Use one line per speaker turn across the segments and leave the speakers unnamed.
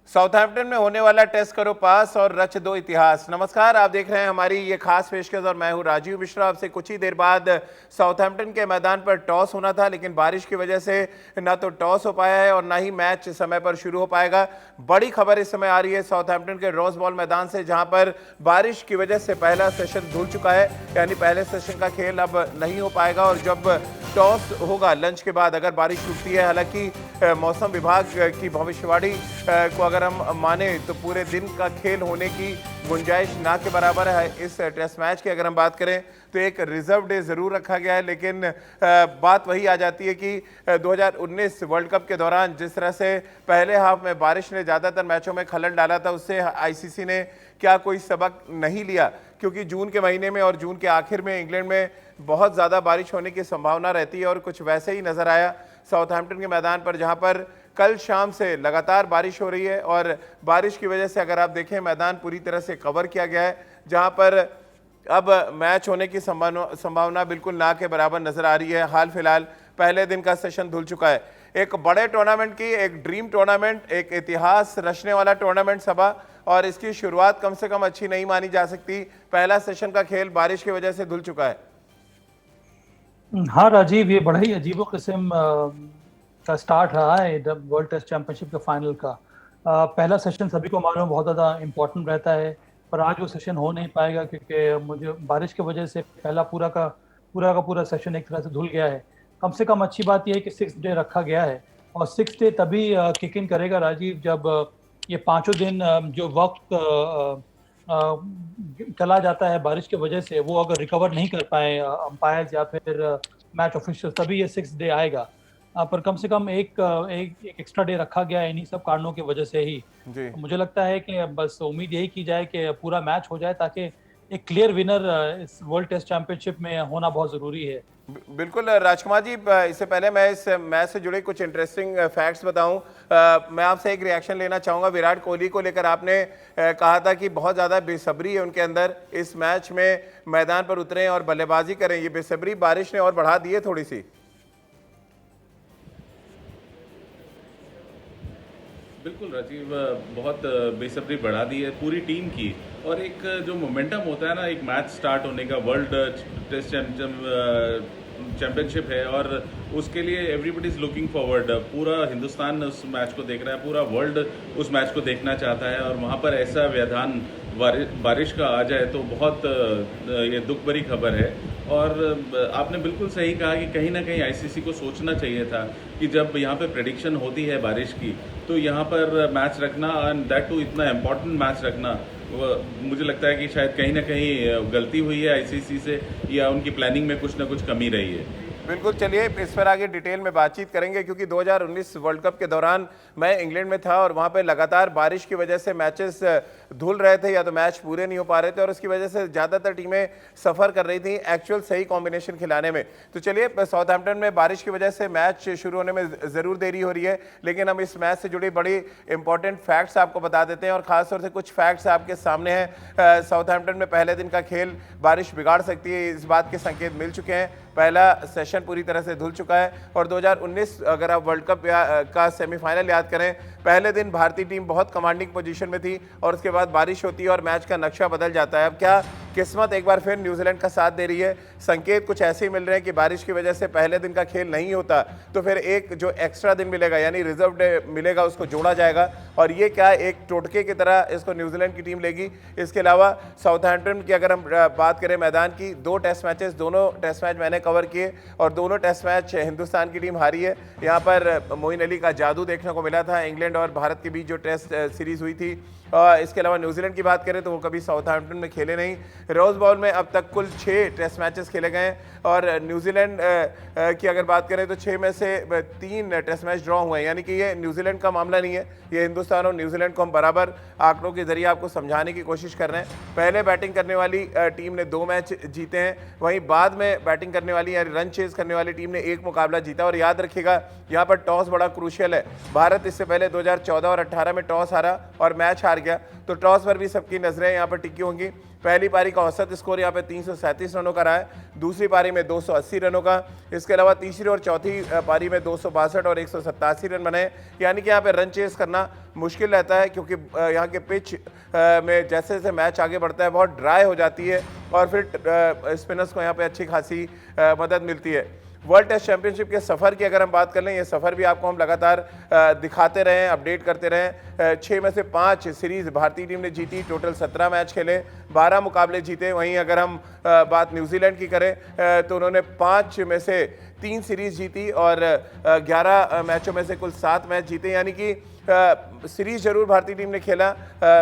Southampton में होने वाला टेस्ट करो पास और रच दो इतिहास। नमस्कार, आप देख रहे हैं हमारी ये खास पेशकश और मैं हूं राजीव मिश्रा। आपसे कुछ ही देर बाद साउथहैम्पटन के मैदान पर टॉस होना था, लेकिन बारिश की वजह से ना तो टॉस हो पाया है और ना ही मैच समय पर शुरू हो पाएगा। बड़ी खबर इस समय आ रही है साउथहैम्पटन के रोज बॉल मैदान से, जहां पर बारिश की वजह से पहला सेशन धुल चुका है, यानी पहले सेशन का खेल अब नहीं हो पाएगा। और जब टॉस होगा लंच के बाद, अगर बारिश रुकती है, हालांकि मौसम विभाग की भविष्यवाणी को अगर हम माने तो पूरे दिन का खेल होने की गुंजाइश ना के बराबर है। इस टेस्ट मैच की अगर हम बात करें तो एक रिजर्व डे ज़रूर रखा गया है, लेकिन बात वही आ जाती है कि 2019 वर्ल्ड कप के दौरान जिस तरह से पहले हाफ में बारिश ने ज़्यादातर मैचों में खलल डाला था, उससे आईसीसी ने क्या कोई सबक नहीं लिया? क्योंकि जून के महीने में और जून के आखिर में इंग्लैंड में बहुत ज़्यादा बारिश होने की संभावना रहती है और कुछ वैसे ही नज़र आया साउथहैम्पटन के मैदान पर, जहां पर कल शाम से लगातार बारिश हो रही है। और बारिश की वजह से अगर आप देखें, मैदान पूरी तरह से कवर किया गया है, जहां पर अब मैच होने की संभावना बिल्कुल ना के बराबर नजर आ रही है। हाल फिलहाल पहले दिन का सेशन धुल चुका है। एक बड़े टूर्नामेंट की, एक ड्रीम टूर्नामेंट, एक इतिहास रचने वाला टूर्नामेंट सभा, और इसकी शुरुआत कम से कम अच्छी नहीं मानी जा सकती। पहला सेशन का खेल बारिश की वजह से धुल चुका है।
हाँ राजीव, ये बड़ा ही अजीबो किस्म का स्टार्ट रहा है वर्ल्ड टेस्ट चैंपियनशिप का फाइनल का। पहला सेशन सभी को मालूम बहुत ज़्यादा इम्पोर्टेंट रहता है, पर आज वो सेशन हो नहीं पाएगा क्योंकि मुझे बारिश की वजह से पहला पूरा सेशन एक तरह से धुल गया है। कम से कम अच्छी बात यह है कि 6 डे रखा गया है, और 6 डे तभी किक इन करेगा राजीव, जब ये पाँचों दिन जो वक्त चला जाता है बारिश की वजह से, वो अगर रिकवर नहीं कर पाए अंपायर्स या फिर मैच ऑफिशियल, तभी ये 6 डे आएगा। पर कम से कम एक एक्स्ट्रा डे रखा गया है इन्हीं सब कारणों की वजह से ही।
जी,
मुझे लगता है कि बस उम्मीद यही की जाए कि पूरा मैच हो जाए, ताकि एक क्लियर विनर इस वर्ल्ड टेस्ट चैंपियनशिप में होना बहुत ज़रूरी है।
बिल्कुल राजकुमार जी, इससे पहले मैं इस मैच से जुड़े कुछ इंटरेस्टिंग फैक्ट्स बताऊं, मैं आपसे एक रिएक्शन लेना चाहूंगा। विराट कोहली को लेकर आपने कहा था कि बहुत ज़्यादा बेसब्री है उनके अंदर, इस मैच में मैदान पर उतरें और बल्लेबाजी करें। ये बेसब्री बारिश ने और बढ़ा दी है थोड़ी सी।
बिल्कुल राजीव, बहुत बेसब्री बढ़ा दी है पूरी टीम की। और एक जो मोमेंटम होता है ना, एक मैच स्टार्ट होने का, वर्ल्ड टेस्ट चैंपियनशिप है और उसके लिए एवरीबडी इज़ लुकिंग फॉरवर्ड। पूरा हिंदुस्तान उस मैच को देख रहा है, पूरा वर्ल्ड उस मैच को देखना चाहता है, और वहाँ पर ऐसा व्यवधान बारिश का आ जाए तो बहुत ये दुख भरी खबर है। और आपने बिल्कुल सही कहा कि कहीं ना कहीं आईसीसी को सोचना चाहिए था कि जब यहाँ पे प्रेडिक्शन होती है बारिश की, तो यहाँ पर मैच रखना, एंड दैट टू इतना इम्पोर्टेंट मैच रखना, मुझे लगता है कि शायद कहीं ना कहीं गलती हुई है आईसीसी से, या उनकी प्लानिंग में कुछ ना कुछ कमी रही है।
बिल्कुल, चलिए इस पर आगे डिटेल में बातचीत करेंगे, क्योंकि 2019 वर्ल्ड कप के दौरान मैं इंग्लैंड में था और वहाँ पे लगातार बारिश की वजह से मैचेस धुल रहे थे, या तो मैच पूरे नहीं हो पा रहे थे, और उसकी वजह से ज़्यादातर टीमें सफ़र कर रही थी एक्चुअल सही कॉम्बिनेशन खिलाने में। तो चलिए, साउथहैम्पटन में बारिश की वजह से मैच शुरू होने में ज़रूर देरी हो रही है, लेकिन हम इस मैच से जुड़ी बड़ी इंपॉर्टेंट फैक्ट्स आपको बता देते हैं, और ख़ासतौर से कुछ फैक्ट्स आपके सामने हैं। साउथहैम्पटन में पहले दिन का खेल बारिश बिगाड़ सकती है, इस बात के संकेत मिल चुके हैं। पहला सेशन पूरी तरह से धुल चुका है, और 2019 अगर आप वर्ल्ड कप का सेमीफाइनल याद करें, पहले दिन भारतीय टीम बहुत कमांडिंग पोजीशन में थी और उसके बाद बारिश होती है और मैच का नक्शा बदल जाता है। अब क्या किस्मत एक बार फिर न्यूजीलैंड का साथ दे रही है? संकेत कुछ ऐसे ही मिल रहे हैं कि बारिश की वजह से पहले दिन का खेल नहीं होता तो फिर एक जो एक्स्ट्रा दिन मिलेगा, यानी रिजर्व डे मिलेगा, उसको जोड़ा जाएगा, और ये क्या एक टोटके की तरह इसको न्यूजीलैंड की टीम लेगी। इसके अलावा साउथहैम्पटन की अगर हम बात करें मैदान की, 2 टेस्ट मैचेस, दोनों टेस्ट मैच मैंने कवर किए और दोनों टेस्ट मैच हिंदुस्तान की टीम हारी है। यहाँ पर मोइन अली का जादू देखने को मिला था इंग्लैंड और भारत के बीच जो टेस्ट सीरीज हुई थी। इसके अलावा न्यूजीलैंड की बात करें तो वो कभी साउथहैम्पटन में खेले नहीं। रोज बॉल में अब तक कुल 6 टेस्ट मैचेस खेले गए हैं, और न्यूजीलैंड की अगर बात करें तो 6 में से 3 टेस्ट मैच ड्रॉ हुए हैं, यानी कि ये न्यूजीलैंड का मामला नहीं है, ये हिंदुस्तान और न्यूजीलैंड को हम बराबर आंकड़ों के जरिए आपको समझाने की कोशिश कर रहे हैं। पहले बैटिंग करने वाली टीम ने 2 मैच जीते हैं, वहीं बाद में बैटिंग करने वाली यानी रन चेज करने वाली टीम ने 1 मुकाबला जीता। और याद रखिएगा, यहाँ पर टॉस बड़ा क्रूशियल है। भारत इससे पहले 2014 और 18 में टॉस हारा और मैच हार गया, तो टॉस पर भी सबकी नजरें यहाँ पर टिकी होंगी। पहली पारी का औसत स्कोर यहाँ पे 337 रनों का रहा है, दूसरी पारी में 280 रनों का। इसके अलावा तीसरी और चौथी पारी में 262 और 187 रन बने, यानी कि यहाँ पे रन चेस करना मुश्किल रहता है, क्योंकि यहाँ के पिच में जैसे जैसे मैच आगे बढ़ता है बहुत ड्राई हो जाती है और फिर स्पिनर्स को यहाँ पे अच्छी खासी मदद मिलती है। वर्ल्ड टेस्ट चैंपियनशिप के सफ़र की अगर हम बात कर लें, ये सफ़र भी आपको हम लगातार दिखाते रहें, अपडेट करते रहें। 6 में से 5 सीरीज़ भारतीय टीम ने जीती, टोटल 17 मैच खेले, 12 मुकाबले जीते। वहीं अगर हम बात न्यूजीलैंड की करें तो उन्होंने 5 में से 3 सीरीज़ जीती और 11 मैचों में से कुल 7 मैच जीते, यानी कि सीरीज जरूर भारतीय टीम ने खेला,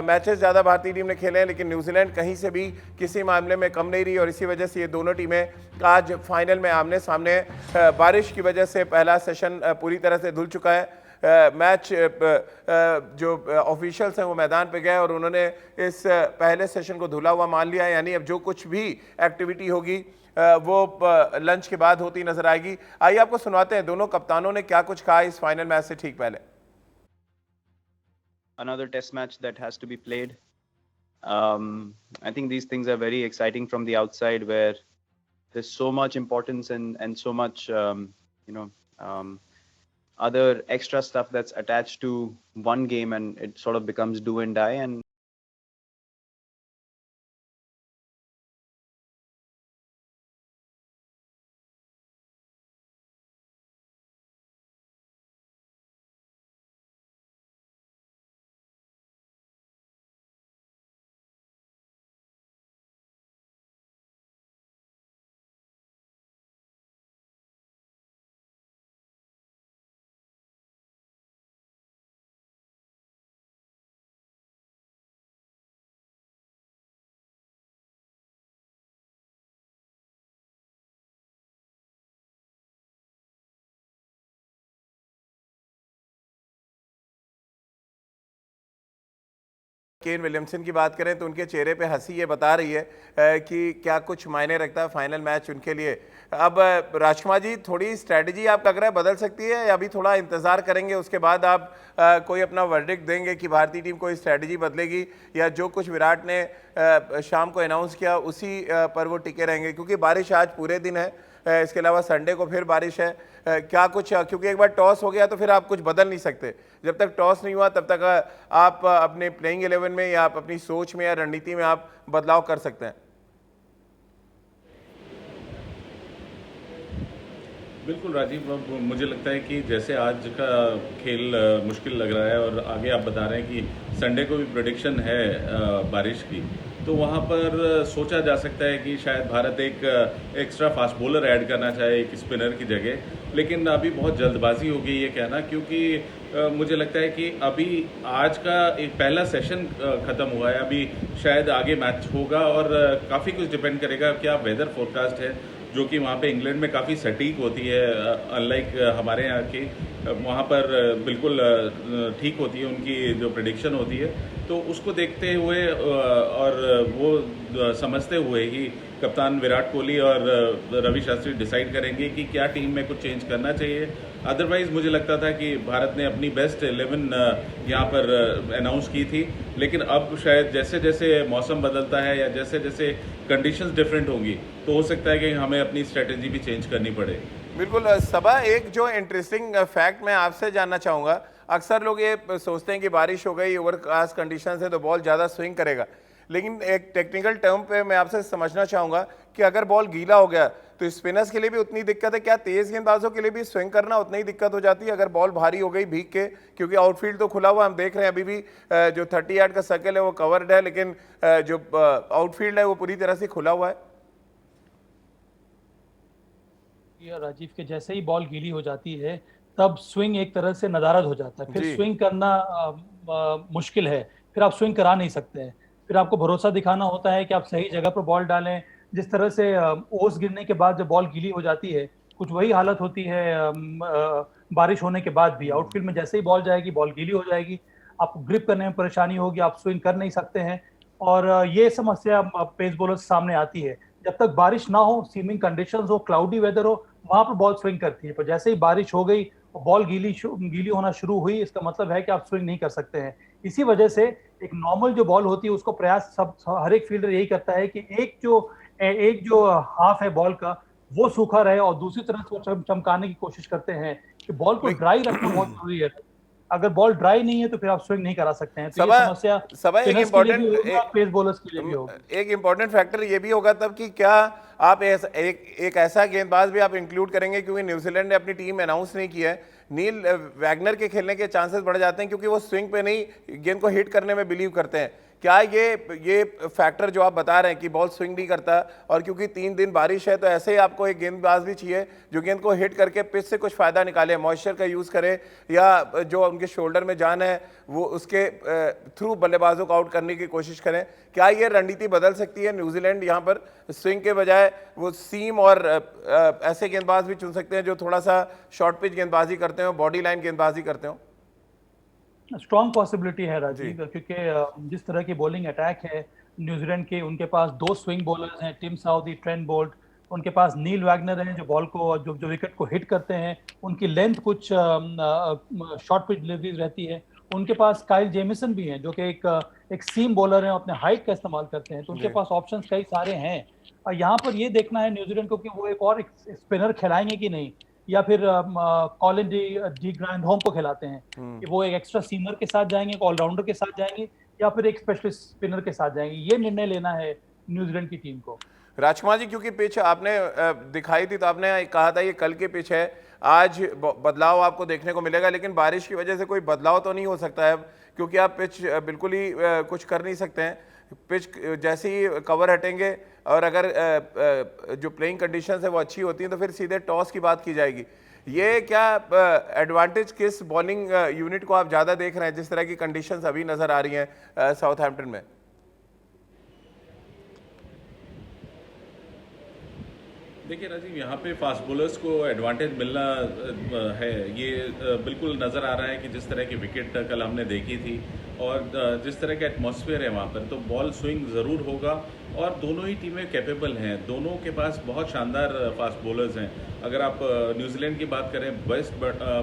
मैचेस ज़्यादा भारतीय टीम ने खेले हैं, लेकिन न्यूजीलैंड कहीं से भी किसी मामले में कम नहीं रही और इसी वजह से ये दोनों टीमें आज फाइनल में आमने सामने हैं। बारिश की वजह से पहला सेशन पूरी तरह से धुल चुका है। मैच जो ऑफिशियल्स हैं वो मैदान पे गए और उन्होंने इस पहले सेशन को धुला हुआ मान लिया, यानी अब जो कुछ भी एक्टिविटी होगी वो लंच के बाद होती नजर आएगी। आइए आपको सुनाते हैं दोनों कप्तानों ने क्या कुछ कहा इस फाइनल मैच से ठीक पहले।
Another test match that has to be played. I think these things are very exciting from the outside, where there's so much importance and so much other extra stuff that's attached to one game, and it sort of becomes do and die. And
Kane Williamson की बात करें तो उनके चेहरे पे हंसी ये बता रही है कि क्या कुछ मायने रखता है फाइनल मैच उनके लिए। अब राजकुमार जी, थोड़ी स्ट्रैटेजी आप लग रहा है बदल सकती है या अभी थोड़ा इंतजार करेंगे, उसके बाद आप कोई अपना वर्डिक्ट देंगे कि भारतीय टीम कोई स्ट्रैटेजी बदलेगी या जो कुछ विराट ने शाम को अनाउंस किया उसी पर वो टिके रहेंगे, क्योंकि बारिश आज पूरे दिन है, इसके अलावा संडे को फिर बारिश है। क्या कुछ, क्योंकि एक बार टॉस हो गया तो फिर आप कुछ बदल नहीं सकते, जब तक टॉस नहीं हुआ तब तक आप अपने प्लेइंग 11 में या आप अपनी सोच में या रणनीति में आप बदलाव कर सकते हैं।
बिल्कुल राजीव, मुझे लगता है कि जैसे आज का खेल मुश्किल लग रहा है और आगे आप बता रहे हैं कि संडे को भी प्रेडिक्शन है बारिश की, तो वहाँ पर सोचा जा सकता है कि शायद भारत एक एक्स्ट्रा फास्ट बॉलर ऐड करना चाहे एक स्पिनर की जगह, लेकिन अभी बहुत जल्दबाजी हो गई ये कहना, क्योंकि मुझे लगता है कि अभी आज का एक पहला सेशन ख़त्म हुआ है, अभी शायद आगे मैच होगा और काफ़ी कुछ डिपेंड करेगा क्या वेदर फोरकास्ट है, जो कि वहाँ पे इंग्लैंड में काफ़ी सटीक होती है, अनलाइक हमारे यहाँ की, वहाँ पर बिल्कुल ठीक होती है उनकी जो प्रेडिक्शन होती है। तो उसको देखते हुए और वो समझते हुए ही कप्तान विराट कोहली और रवि शास्त्री डिसाइड करेंगे कि क्या टीम में कुछ चेंज करना चाहिए। अदरवाइज मुझे लगता था कि भारत ने अपनी बेस्ट 11 यहाँ पर अनाउंस की थी, लेकिन अब शायद जैसे जैसे मौसम बदलता है या जैसे जैसे कंडीशंस डिफरेंट होंगी तो हो सकता है कि हमें अपनी स्ट्रेटेजी भी चेंज करनी पड़े।
बिल्कुल सबा, एक जो इंटरेस्टिंग फैक्ट मैं आपसे जानना चाहूँगा, अक्सर लोग ये सोचते हैं कि बारिश हो गई, ओवरकास्ट कंडीशन है तो बॉल ज़्यादा स्विंग करेगा, लेकिन एक टेक्निकल टर्म पे मैं आपसे समझना चाहूँगा कि अगर बॉल गीला हो गया तो स्पिनर्स के लिए भी उतनी दिक्कत है, क्या तेज़ गेंदबाजों के लिए भी स्विंग करना उतनी ही दिक्कत हो जाती है अगर बॉल भारी हो गई भीग के, क्योंकि आउटफील्ड तो खुला हुआ हम देख रहे हैं, अभी भी जो 30 यार्ड का सर्कल है वो कवर्ड है, लेकिन जो आउटफील्ड है वो पूरी तरह से खुला हुआ है।
राजीव के जैसे ही बॉल गीली हो जाती है तब स्विंग एक तरह से नदारद हो जाता है, फिर स्विंग करना मुश्किल है, फिर आप स्विंग करा नहीं सकते हैं, फिर आपको भरोसा दिखाना होता है कि आप सही जगह पर बॉल डालें। जिस तरह से ओस गिरने के बाद जब बॉल गीली हो जाती है, कुछ वही हालत होती है बारिश होने के बाद भी। आउटफील्ड में जैसे ही बॉल जाएगी बॉल गीली हो जाएगी, आपको ग्रिप करने में परेशानी होगी, आप स्विंग कर नहीं सकते हैं, और ये समस्या पेस बॉलर सामने आती है। जब तक बारिश ना हो, सीमिंग कंडीशंस हो, क्लाउडी वेदर हो, वहां पर बॉल स्विंग करती है, पर जैसे ही बारिश हो गई बॉल गीली होना शुरू हुई, इसका मतलब है कि आप स्विंग नहीं कर सकते हैं। इसी वजह से एक नॉर्मल जो बॉल होती है उसको प्रयास सब हर एक फील्डर यही करता है कि एक जो हाफ है बॉल का वो सूखा रहे और दूसरी तरफ वो चमकाने की कोशिश करते हैं कि बॉल को ड्राई रखना बहुत जरूरी है। अगर बॉल ड्राई नहीं है तो फिर आप स्विंग नहीं करा सकते हैं। तो ये समस्या
सबा एक
स्पिनर्स के लिए भी
इम्पोर्टेंट
होगा, पेस बॉलर्स के लिए भी होगा।
एक इम्पोर्टेंट फैक्टर ये भी होगा तब कि क्या आप एक ऐसा गेंदबाज भी आप इंक्लूड करेंगे, क्योंकि न्यूजीलैंड ने अपनी टीम अनाउंस नहीं किया है, नील वैगनर के खेलने के चांसेस बढ़ जाते हैं क्योंकि वो स्विंग पे नहीं गेंद को हिट करने में बिलीव करते हैं। क्या ये फैक्टर जो आप बता रहे हैं कि बॉल स्विंग नहीं करता, और क्योंकि 3 दिन बारिश है तो ऐसे ही आपको एक गेंदबाज भी चाहिए जो गेंद को हिट करके पिच से कुछ फायदा निकाले, मॉइस्चर का यूज करे या जो उनके शोल्डर में जान है वो उसके थ्रू बल्लेबाजों को आउट करने की कोशिश करें। क्या ये रणनीति बदल सकती है? न्यूजीलैंड यहाँ पर स्विंग के बजाय वो सीम और ऐसे गेंदबाज भी चुन सकते हैं जो थोड़ा सा शॉर्ट पिच गेंदबाजी करते हो, बॉडी लाइन गेंदबाजी करते हो?
स्ट्रॉन्ग पॉसिबिलिटी है राजीव, क्योंकि जिस तरह की बॉलिंग अटैक है न्यूजीलैंड के, उनके पास 2 स्विंग बॉलर्स हैं, टिम साउदी, ट्रेंट बोल्ट, उनके पास नील वैगनर हैं जो बॉल को जो विकेट को हिट करते हैं, उनकी लेंथ कुछ शॉर्ट पिच डिलीवरीज रहती है, उनके पास काइल जेमिसन भी हैं जो कि एक सीम बॉलर हैं, अपने हाइट का इस्तेमाल करते हैं, तो उनके पास ऑप्शंस कई सारे हैं। और यहाँ पर ये देखना है न्यूजीलैंड को कि वो एक और स्पिनर खिलाएंगे कि नहीं, या फिर कॉलिन डी ग्रैंडहोम को खिलाते हैं कि वो एक एक्स्ट्रा सीमर के साथ जाएंगे, एक ऑलराउंडर के साथ जाएंगे, या फिर एक स्पेशलिस्ट स्पिनर के साथ जाएंगे। ये निर्णय लेना है न्यूजीलैंड की टीम को।
राजकुमार जी, क्योंकि पिच आपने दिखाई थी तो आपने कहा था ये कल की पिच है, आज बदलाव आपको देखने को मिलेगा, लेकिन बारिश की वजह से कोई बदलाव तो नहीं हो सकता है क्योंकि आप पिच बिल्कुल ही कुछ कर नहीं सकते हैं। पिच जैसे ही कवर हटेंगे और अगर जो प्लेइंग कंडीशंस है वो अच्छी होती हैं तो फिर सीधे टॉस की बात की जाएगी। ये क्या एडवांटेज किस बॉलिंग यूनिट को आप ज़्यादा देख रहे हैं जिस तरह की कंडीशंस अभी नज़र आ रही हैं साउथहैम्पटन में?
देखिए राजीव, यहाँ पे फास्ट बॉलर्स को एडवांटेज मिलना है, ये बिल्कुल नज़र आ रहा है कि जिस तरह की विकेट कल हमने देखी थी और जिस तरह का एटमॉस्फेयर है वहाँ पर, तो बॉल स्विंग ज़रूर होगा और दोनों ही टीमें कैपेबल हैं, दोनों के पास बहुत शानदार फास्ट बॉलर्स हैं। अगर आप न्यूजीलैंड की बात करें, बेस्ट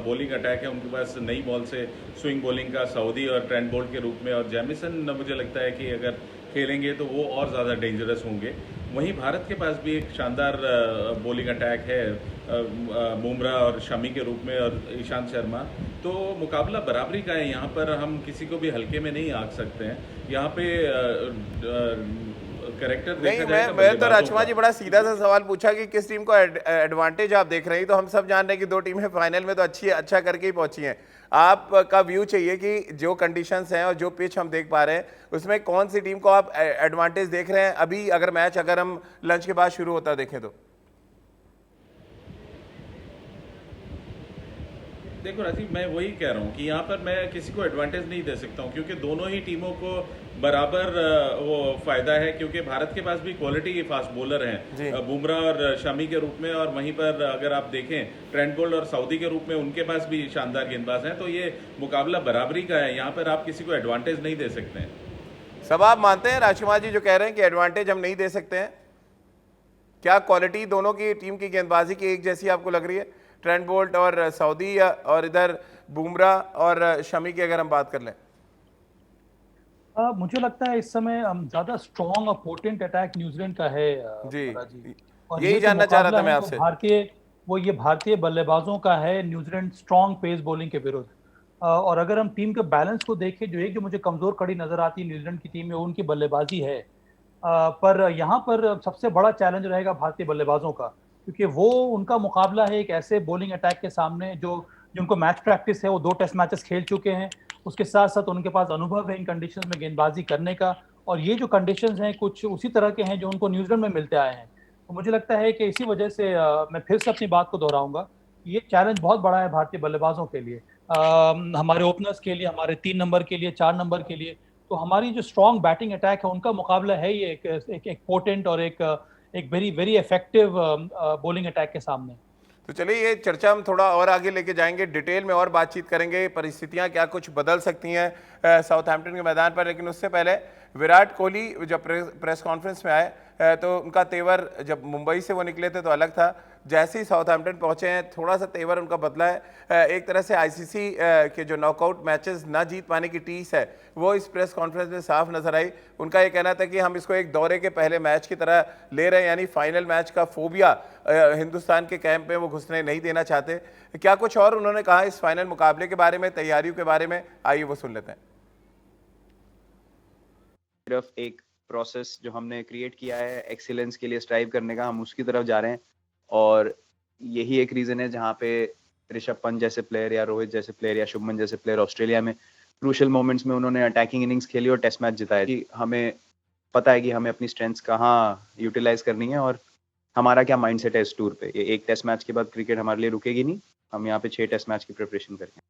बॉलिंग अटैक है उनके पास नई बॉल से स्विंग बॉलिंग का, साउदी और ट्रेंट बोल्ट के रूप में, और जेमिसन मुझे लगता है कि अगर खेलेंगे तो वो और ज़्यादा डेंजरस होंगे। वहीं भारत के पास भी एक शानदार बॉलिंग अटैक है बुमराह और शमी के रूप में और ईशांत शर्मा, तो मुकाबला बराबरी का है। यहाँ पर हम किसी को भी हल्के में नहीं आंक सकते हैं। यहाँ पे करेक्टर देखा जाए
मैं तो राजकुमार जी बड़ा सीधा सा सवाल पूछा कि किस टीम को एडवांटेज आप देख रहे हैं, तो हम सब जान रहे हैं कि 2 टीमें फाइनल में तो अच्छा करके ही पहुंची हैं। आपका व्यू चाहिए कि जो कंडीशंस हैं और जो पिच हम देख पा रहे हैं उसमें कौन सी टीम को आप एडवांटेज देख रहे हैं अभी, अगर हम लंच के बाद शुरू होता देखें तो?
देखो राजीव, मैं वही कह रहा हूँ कि यहाँ पर मैं किसी को एडवांटेज नहीं दे सकता हूँ क्योंकि दोनों ही टीमों को बराबर वो फायदा है, क्योंकि भारत के पास भी क्वालिटी फास्ट बॉलर हैं बुमराह और शमी के रूप में, और वहीं पर अगर आप देखें ट्रेंट बोल्ट और साउदी के रूप में उनके पास भी शानदार गेंदबाज हैं, तो ये मुकाबला बराबरी का है। यहाँ पर आप किसी को एडवांटेज नहीं दे सकते हैं।
सब आप मानते हैं राजकुमार जी जो कह रहे हैं कि एडवांटेज हम नहीं दे सकते हैं? क्या क्वालिटी दोनों की टीम की गेंदबाजी की एक जैसी आपको लग रही है, ट्रेंट बोल्ट और साउदी और इधर बुमराह और शमी की अगर हम बात कर लें?
मुझे लगता है इस समय ज्यादा स्ट्रॉन्ग और पोटेंट अटैक न्यूजीलैंड का है
जी,
और
यही जानना चाह रहा था मैं आपसे।
भारतीय बल्लेबाजों का है न्यूजीलैंड स्ट्रॉन्ग पेस बॉलिंग के विरुद्ध। और अगर हम टीम के बैलेंस को देखें, जो मुझे कमजोर कड़ी नजर आती है न्यूजीलैंड की टीम में, उनकी बल्लेबाजी है। पर यहाँ पर सबसे बड़ा चैलेंज रहेगा भारतीय बल्लेबाजों का, क्योंकि वो उनका मुकाबला है एक ऐसे बॉलिंग अटैक के सामने जिनको मैच प्रैक्टिस है, वो 2 टेस्ट मैचेस खेल चुके हैं, उसके साथ साथ उनके पास अनुभव है इन कंडीशंस में गेंदबाजी करने का, और ये जो कंडीशंस हैं कुछ उसी तरह के हैं जो उनको न्यूजीलैंड में मिलते आए हैं। तो मुझे लगता है कि इसी वजह से मैं फिर से अपनी बात को दोहराऊंगा, ये चैलेंज बहुत बड़ा है भारतीय बल्लेबाजों के लिए, हमारे ओपनर्स के लिए, हमारे 3 नंबर के लिए, 4 नंबर के लिए। तो हमारी जो स्ट्रॉन्ग बैटिंग अटैक है उनका मुकाबला है ये एक पोटेंट और एक very very effective bowling attack के सामने।
तो चलिए ये चर्चा हम थोड़ा और आगे लेके जाएंगे, डिटेल में और बातचीत करेंगे, परिस्थितियां क्या कुछ बदल सकती हैं साउथहैम्पटन के मैदान पर। लेकिन उससे पहले विराट कोहली जब प्रेस कॉन्फ्रेंस में आए तो उनका तेवर जब मुंबई से वो निकले थे तो अलग था, जैसे ही साउथहैम्पटन पहुंचे हैं थोड़ा सा तेवर उनका बदला है। एक तरह से आईसीसी के जो नॉकआउट मैचेस ना जीत पाने की टीस है वो इस प्रेस कॉन्फ्रेंस में साफ नजर आई। उनका ये कहना था कि हम इसको एक दौरे के पहले मैच की तरह ले रहे हैं, यानी फाइनल मैच का फोबिया हिंदुस्तान के कैंप में वो घुसने नहीं देना चाहते। क्या कुछ और उन्होंने कहा इस फाइनल मुकाबले के बारे में, तैयारियों के बारे में, आइए वो सुन लेते हैं।
सिर्फ एक प्रोसेस जो हमने क्रिएट किया है एक्सीलेंस के लिए स्ट्राइव करने का, हम उसकी तरफ जा रहे हैं। और यही एक रीज़न है जहाँ पे ऋषभ पंत जैसे प्लेयर या रोहित जैसे प्लेयर या शुभमन जैसे प्लेयर ऑस्ट्रेलिया में क्रूशियल मोमेंट्स में उन्होंने अटैकिंग इनिंग्स खेली और टेस्ट मैच जिताया। कि हमें पता है कि हमें अपनी स्ट्रेंथ्स कहाँ यूटिलाइज करनी है और हमारा क्या माइंडसेट है इस टूर पे। ये एक टेस्ट मैच के बाद क्रिकेट हमारे लिए रुकेगी नहीं, हम यहाँ पे 6 टेस्ट मैच की प्रिपरेशन करेंगे।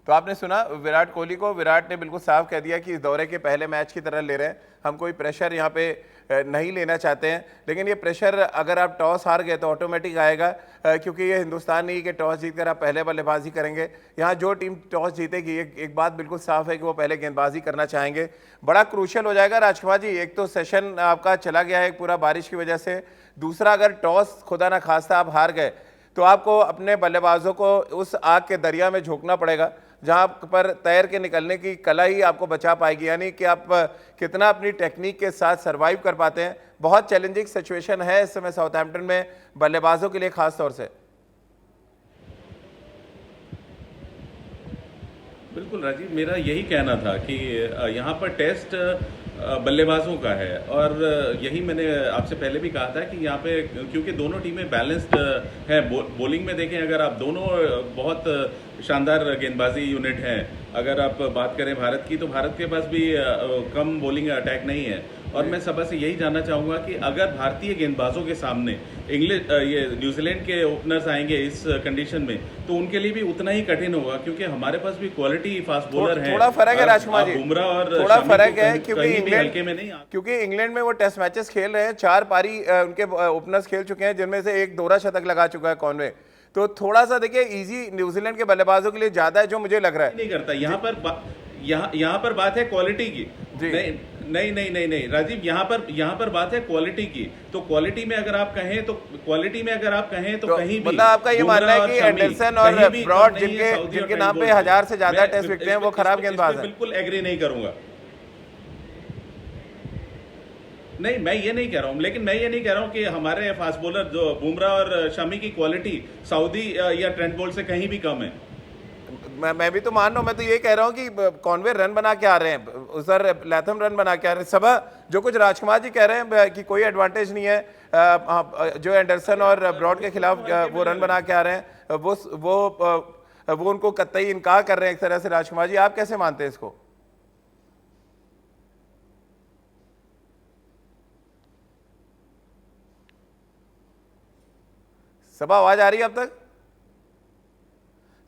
तो आपने सुना विराट कोहली को, विराट ने बिल्कुल साफ कह दिया कि इस दौरे के पहले मैच की तरह ले रहे हैं, हम कोई प्रेशर यहाँ पे नहीं लेना चाहते हैं। लेकिन ये प्रेशर अगर आप टॉस हार गए तो ऑटोमेटिक आएगा, क्योंकि ये हिंदुस्तान नहीं कि टॉस जीतकर आप पहले बल्लेबाजी करेंगे। यहाँ जो टीम टॉस जीतेगी, एक बात बिल्कुल साफ है कि वो पहले गेंदबाजी करना चाहेंगे। बड़ा क्रूशियल हो जाएगा राजकुमार जी, एक तो सेशन आपका चला गया है पूरा बारिश की वजह से, दूसरा अगर टॉस खुदा ना खास्ता आप हार गए तो आपको अपने बल्लेबाजों को उस आग के दरिया में झोंकना पड़ेगा जहां पर तैर के निकलने की कला ही आपको बचा पाएगी, यानी कि आप कितना अपनी टेक्निक के साथ सरवाइव कर पाते हैं। बहुत चैलेंजिंग सिचुएशन है इस समय साउथहैम्पटन में बल्लेबाजों के लिए खास तौर से।
बिल्कुल राजीव, मेरा यही कहना था कि यहाँ पर टेस्ट बल्लेबाजों का है और यही मैंने आपसे पहले भी कहा था कि यहाँ पे क्योंकि दोनों टीमें बैलेंस्ड हैं। बॉलिंग में देखें अगर आप, दोनों बहुत शानदार गेंदबाजी यूनिट हैं। अगर आप बात करें भारत की तो भारत के पास भी कम बॉलिंग अटैक नहीं है। और मैं सबा से यही जानना चाहूँगा कि अगर भारतीय गेंदबाजों के सामने ये न्यूजीलैंड के ओपनर्स आएंगे इस कंडीशन में तो उनके लिए भी उतना ही कठिन होगा, क्योंकि हमारे पास भी क्वालिटी फास्ट बॉलर हैं।
थोड़ा फर्क है राजकुमार जी,
बुमराह और
थोड़ा फर्क है
क्योंकि
इंग्लैंड में वो टेस्ट मैचेस खेल रहे हैं, 4 पारी उनके ओपनर्स खेल चुके हैं जिनमें से एक दोहरा शतक लगा चुका है कॉनवे। तो थोड़ा सा देखिए इजी न्यूजीलैंड के बल्लेबाजों के लिए ज्यादा है जो मुझे लग रहा है।
नहीं करता यहाँ पर बात है क्वालिटी की। नहीं राजीव, यहाँ पर बात है क्वालिटी की। तो क्वालिटी में अगर आप कहें तो कहीं भी
मतलब आपका ये मानना है कि एंडरसन और ब्रॉड जिनके नाम पे 1000 से ज्यादा टेस्ट बिकते हैं वो खराब गेंदबाज हैं?
बिल्कुल एग्री नहीं करूंगा। नहीं, मैं ये नहीं कह रहा हूँ, लेकिन मैं ये नहीं कह रहा हूँ कि हमारे फास्ट बॉलर जो बुमराह और शमी की क्वालिटी सऊदी या ट्रेंट बोल्ट से कहीं भी कम है।
मैं भी तो मान रहा हूँ, मैं तो ये कह रहा हूँ कि कॉनवे रन बना के आ रहे हैं, उधर लैथम रन बना के आ रहे हैं। सबा जो कुछ राजकुमार जी कह रहे हैं कि कोई एडवांटेज नहीं है, जो एंडरसन और ब्रॉड के खिलाफ वो रन बना के आ रहे हैं, वो उनको कतई इनकार कर रहे हैं एक तरह से। राजकुमार जी आप कैसे मानते हैं इसको? सबा आवाज आ रही है अब तक?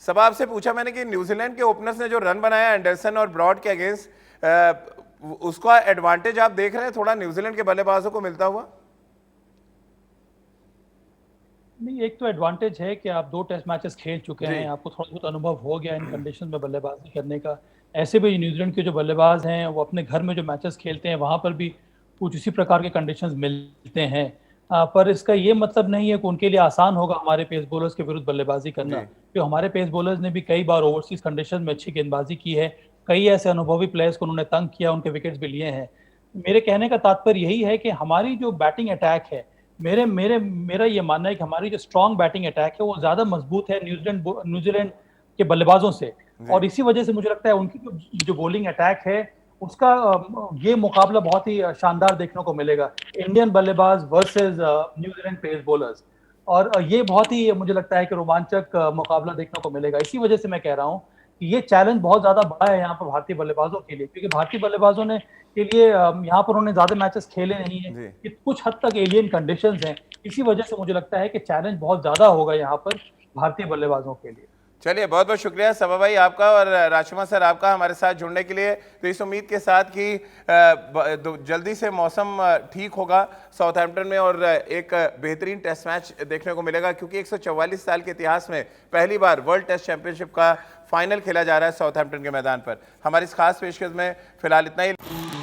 सबा आपसे पूछा मैंने कि न्यूजीलैंड के ओपनर्स ने जो रन बनाया एंडरसन और ब्रॉड के अगेंस्ट, उसका एडवांटेज आप देख रहे हैं थोड़ा न्यूजीलैंड के बल्लेबाजों को मिलता हुआ?
नहीं, एक तो एडवांटेज है कि आप 2 टेस्ट मैचेस खेल चुके हैं, आपको थोड़ा बहुत अनुभव हो गया इन कंडीशन में बल्लेबाजी करने का। ऐसे भी न्यूजीलैंड के जो बल्लेबाज हैं वो अपने घर में जो मैचेस खेलते हैं वहां पर भी कुछ इसी प्रकार के कंडीशंस मिलते हैं। पर इसका ये मतलब नहीं है कि उनके लिए आसान होगा हमारे पेस बॉलर्स के विरुद्ध बल्लेबाजी करना, क्योंकि हमारे पेस बॉलर्स ने भी कई बार ओवरसीज कंडीशन में अच्छी गेंदबाजी की है। कई ऐसे अनुभवी प्लेयर्स को उन्होंने तंग किया, उनके विकेट्स भी लिए हैं। मेरे कहने का तात्पर्य यही है कि हमारी जो बैटिंग अटैक है, मेरा ये मानना है कि हमारी जो स्ट्रॉन्ग बैटिंग अटैक है वो ज्यादा मजबूत है न्यूजीलैंड के बल्लेबाजों से, और इसी वजह से मुझे लगता है उनकी जो बॉलिंग अटैक है उसका ये मुकाबला बहुत ही शानदार देखने को मिलेगा, इंडियन बल्लेबाज वर्सेस न्यूजीलैंड पेस बॉलर्स। और ये बहुत ही मुझे लगता है कि रोमांचक मुकाबला देखने को मिलेगा। इसी वजह से मैं कह रहा हूँ कि ये चैलेंज बहुत ज्यादा बड़ा है यहाँ पर भारतीय बल्लेबाजों के लिए, क्योंकि भारतीय बल्लेबाजों ने के लिए यहाँ पर उन्होंने ज्यादा मैचेस खेले नहीं है, कि कुछ हद तक एलियन कंडीशंस हैं। इसी वजह से मुझे लगता है कि चैलेंज बहुत ज्यादा होगा यहाँ पर भारतीय बल्लेबाजों के लिए।
चलिए बहुत बहुत शुक्रिया सबा भाई आपका और राजकुमार सर आपका हमारे साथ जुड़ने के लिए। तो इस उम्मीद के साथ कि जल्दी से मौसम ठीक होगा साउथहैम्पटन में और एक बेहतरीन टेस्ट मैच देखने को मिलेगा, क्योंकि 144 साल के इतिहास में पहली बार वर्ल्ड टेस्ट चैंपियनशिप का फाइनल खेला जा रहा है साउथहैम्पटन के मैदान पर। हमारी इस खास पेशकश में फिलहाल इतना ही।